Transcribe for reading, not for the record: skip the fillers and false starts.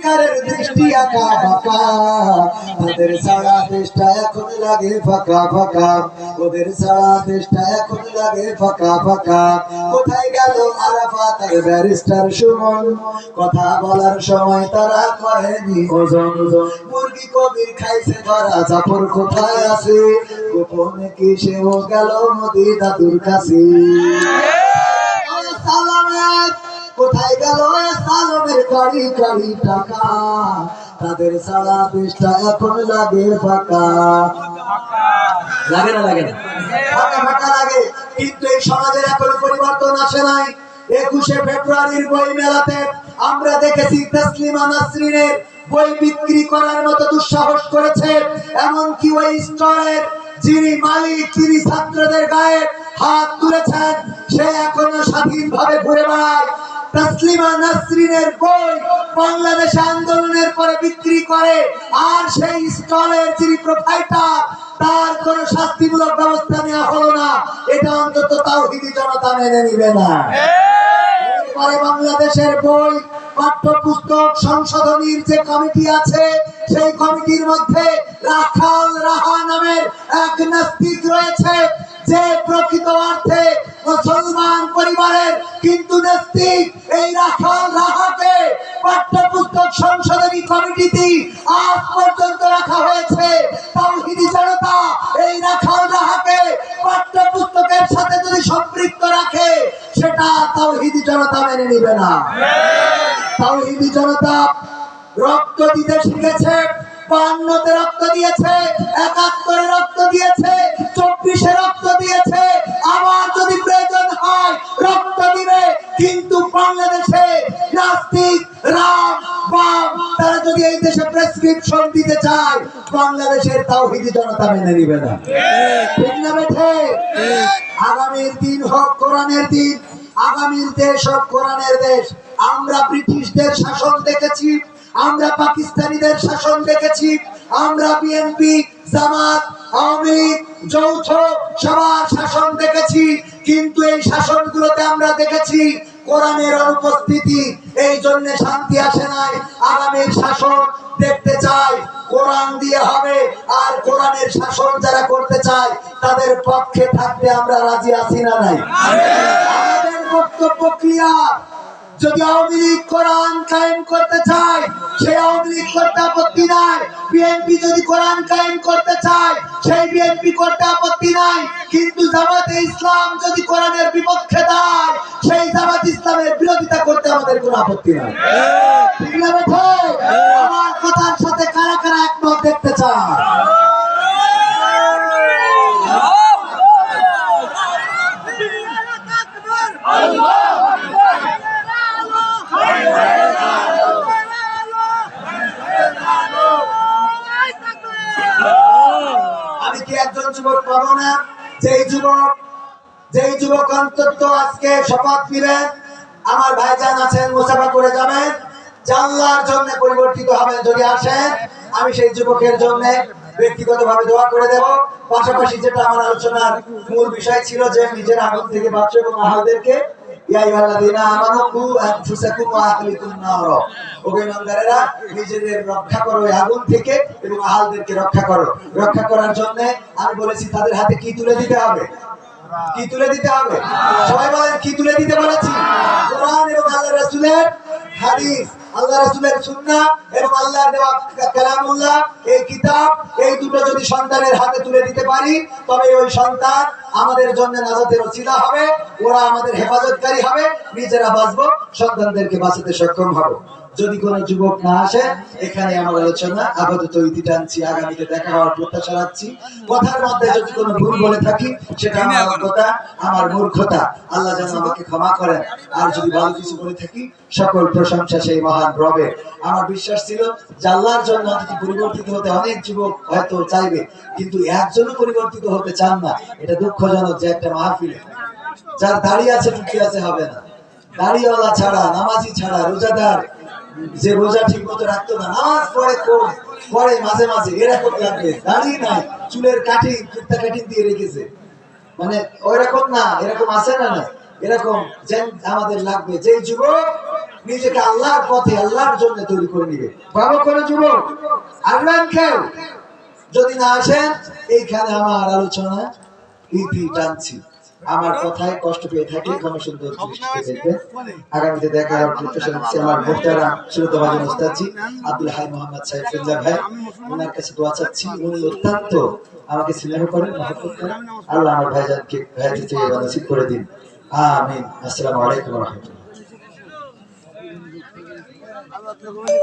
সত্যিকারের দৃষ্টি আঁকা বাঁকা, তাদের সারা দেশটা এখন লাগে ফাঁকা ফাঁকা, ওদের সারা দেশটা এখন লাগে ফাঁকা ফাঁকা। কোথায় গেল আরাফাত আর ব্যারিস্টার সুমন, কথা বলার সময় তারা করেনি ওজন। মুরগি কবির খাইছে ধরা, জাফর কোথায় আছে, গোপনে কি সেও গেল মোদি দাদুর কাছে। কোথায় গেল সালামের গাড়ি গাড়ি টাকা, তাদের সারা দেশটা এখন লাগে ফাঁকা। লাগে না লাগে না, ফাঁকা ফাঁকা লাগে। কিন্তু এই সমাজের এখন পরিবর্তন আসে নাই। 21শে ফেব্রুয়ারির বই মেলাতে আমরা দেখেছি তাসলিমা নাসরিনের বই বিক্রি করার মতো দুঃসাহস করেছে। এমনকি ওই স্টলের যিনি মালিক, তিনি ছাত্রদের গায়ে হাত তুলেছেন, সে এখনো স্বাধীনভাবে ঘুরে বেড়ায়। তাসলিমা নাসরিনের বই বাংলাদেশ আন্দোলনের পরে বিক্রি করে, আর সেই স্টলের যিনি প্রোপ্রাইটার, তার কোন শাস্তিমূলক ব্যবস্থা নেওয়া হলো না। এটা অন্তত তাওহীদি জনতা মেনে নিবে না। পরে বাংলাদেশের বই পাঠ্যপুস্তক সংশোধনীর যে কমিটি আছে, সেই কমিটির মধ্যে রাখাল রাহা নামের এক নাস্তিক রয়েছে, যে প্রকৃত অর্থে মুসলমান পরিবারের কিন্তু নাস্তিক। এই রাখাল রাহাকে পাঠ্যপুস্তক সংশোধনী কমিটিতে আজ পর্যন্ত রাখা হয়েছে। তাওহীদি জনতা এই রাখাল রাহাকে পাঠ্যপুস্তকের সাথে যদি সম্পৃক্ত রাখে, সেটা তাওহীদি জনতা মেনে নিবে না। তাওহীদি জনতা রক্ত দিতে শিখেছে। 52-তে রক্ত দিয়েছে, 71-এ রক্ত দিয়েছে, 24-এ রক্ত দিয়েছে, আবার যদি প্রয়োজন হয় রক্ত দিবে। কিন্তু বাংলাদেশে নাস্তিক রাম বাম তারা যদি এই দেশে প্রেসক্রিপশন দিতে চায়, বাংলাদেশের তাওহীদি জনতা মেনে নিবে না। ঠিক না বেঠে? আগামীর দিন হোক কোরআনের দিন, আগামীর দেশ হোক কোরআনের দেশ। আমরা ব্রিটিশদের শাসন দেখেছি, আমরা পাকিস্তানিদের শাসন দেখেছি, আমরা বিএনপি, জামাত, আওয়ামী লীগ যৌথ সবার শাসন দেখেছি। কিন্তু এই শাসনগুলোতে আমরা দেখেছি কোরআনের অনুপস্থিতি। এই জন্য শান্তি আসে নাই। আগামীর শাসন দেখতে চাই কোরআন দিয়ে হবে, আর কোরআনের শাসন যারা করতে চায় তাদের পক্ষে থাকতে আমরা রাজি আছি না নাই? আমাদের বক্তব্য ক্লিয়ার। যদি আওয়ামী লীগ কোরআন কায়েম করতে চায়, সেই আওয়ামী লীগ করতে আপত্তি নাই। বিএনপি যদি কোরআন কায়েম করতে চায়, সেই বিএনপি করতে আপত্তি নাই। কিন্তু জামাতে ইসলাম যদি কোরআনের বিপক্ষে দাঁড়ায়, সেই জামাত ইসলামের বিরোধিতা করতে আমাদের কোনো আপত্তি নাই। ঠিক না বেঠে? আমার কথার সাথে কারা কারা একমত দেখতে চায়? আমি কি একজন যুবক পাবো না? যেই যুবক অন্তত আজকে শপথ নিবেন, আমার ভাইজান আছেন, মুসাফা করে যাবেন, আল্লাহর জন্য পরিবর্তিত হবেন। যদি আসেন, আমি সেই যুবকের জন্য ব্যক্তিগতভাবে দোয়া করে দেব। পাশাপাশি যেটা আমার আলোচনার মূল বিষয় ছিল, যে নিজের আগুন থেকে বাঁচো এবং আহলদেরকে নিজেদের রক্ষা করো আগুন থেকে এবং আহলদেরকে রক্ষা করো। রক্ষা করার জন্য আমি বলেছি তাদের হাতে কি তুলে দিতে হবে? কি তুলে দিতে হবে? সবাই বলেন কি তুলে দিতে বলেছি? কোরআন এবং আল্লাহর রাসূলের হাদিস, আল্লাহ রাসূলের সুন্নাহ এবং আল্লাহর দেওয়া কালামুল্লাহ, এই কিতাব, এই দুটো যদি সন্তানের হাতে তুলে দিতে পারি, তবে ওই সন্তান আমাদের জন্য নাজাতের ওসিলা হবে, ওরা আমাদের হেফাজতকারী হবে, নিজেরা বাঁচবো, সন্তানদেরকে বাঁচাতে সক্ষম হব। যদি কোনো যুবক না আসে, এখানে আমার আলোচনা আপাতত ইতি টানছি, আগামীতে দেখা হওয়ার প্রত্যাশা রাখছি। কথার মধ্যে যদি কোনো ভুল বলে থাকি, সেটা আমার কথা, আমার মূর্খতা, আল্লাহ যেন আমাকে ক্ষমা করেন। আর যদি ভালো কিছু বলে থাকি, সকল প্রশংসা সেই মহান রবের। আমার বিশ্বাস ছিল যে আল্লাহর জন্য অন্তত পরিবর্তিত হতে অনেক যুবক হয়তো চাইবে, কিন্তু একজনও পরিবর্তিত হতে চান না। এটা দুঃখজনক যে একটা মাহফিলে যার দাড়ি আছে টুপি আছে হবে না, দাড়িওয়ালা ছাড়া, নামাজি ছাড়া, রোজাদার যে রোজা ঠিক মতো রাখতো না, নামাজ পড়ে মাঝে মাঝে, এরকম লাগবে। দাড়ি নাই, চুলের কাটিং কুর্তা কাটিং দিয়ে রেখেছে, মানে ওইরকম না, এরকম আছে না? না, এরকম যেন আমাদের লাগবে। যে যুবক নিজেকে আল্লাহর পথে আল্লাহর জন্য তৈরি করে নিবে। বাবা করে যুবক আসবেন কেউ? যদি না আসেন এইখানে আমার আলোচনা ইতি টানছি। আমার কথায় কষ্ট পেয়ে থাকলে ক্ষমা সুন্দর দৃষ্টিতে দেখবেন। আগামীতে দেখা হচ্ছে আমার মোহতারাম শ্রোতাভাজন ওস্তাদজি আব্দুল হাই মোহাম্মদ সাইফুল্লাহ ভাই, ওনার কাছে দোয়া চাচ্ছি। উনি অত্যন্ত আমাকে স্নেহ করেন, মহব্বত করেন। আল্লাহ আমার ভাইজানকে ভাইয়াতে চেয়ে নসিব করে দিন, আমিন। আসসালামু আলাইকুম ওয়া রাহমাতুল্লাহ।